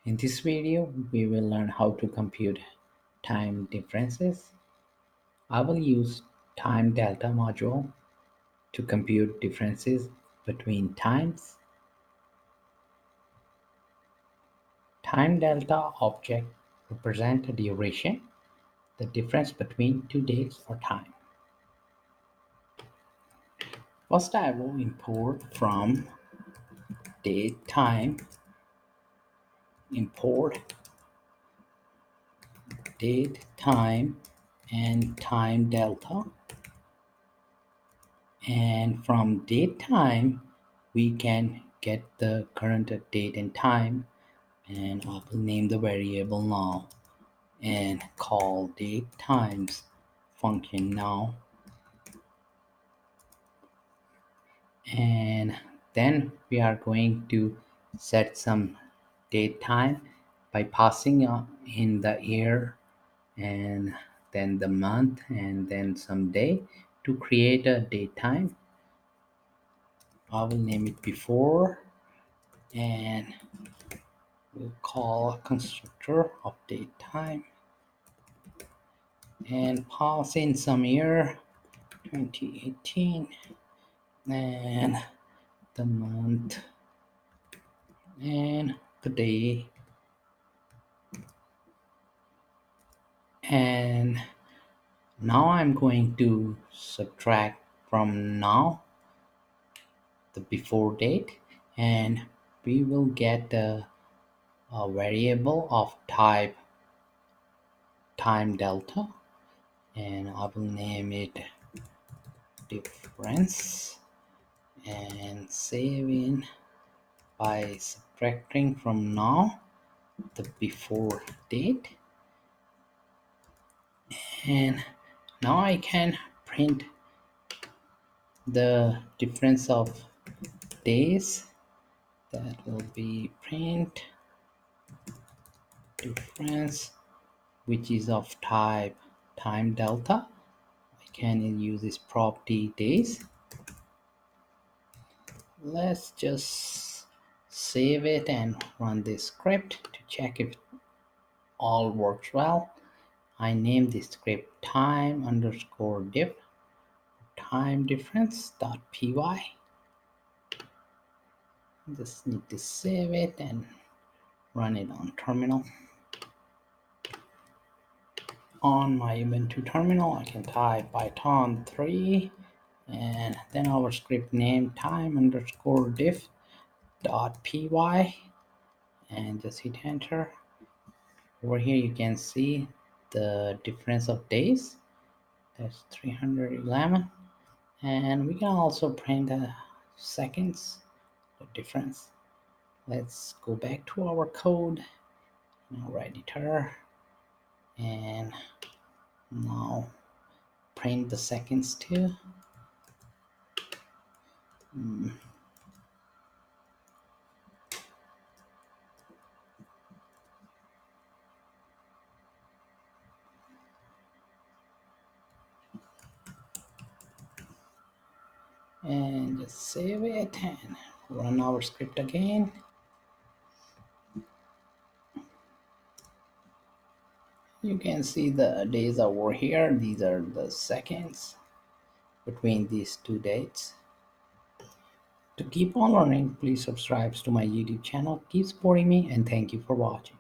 In this video, we will learn how to compute time differences. I will use time delta module to compute differences between times. Time delta object represent a duration, the difference between two dates or time. First, I will import from date time, import date time and time delta. And from date time, we can get the current date and time. And I will name the variable now and call date times function now. And then we are going to set some date time by passing in the year and then the month and then some day to create a date time. I will name it before and we'll call a constructor of date time and pass in some year 2018 and the month and the day. And now I'm going to subtract from now the before date and we will get a variable of type time delta and I will name it difference and save in by subtracting from now the before date. And now I can print the difference of days. That will be print difference, which is of type time delta. I can use this property days. Let's just save it and run this script to check if all works well. I named this script time underscore diff time difference dot py. Just need to save it and run it on terminal. On my Ubuntu terminal, I can type Python 3 and then our script name time underscore diff dot py and just hit enter. Over here you can see the difference of days. That's 311 and we can also print the seconds, the difference. Let's go back to our code in our editor and now print the seconds too. And just save it and run our script again. You can see the days over here. These are the seconds between these two dates. To keep on learning, please subscribe to my YouTube channel. Keep supporting me and thank you for watching.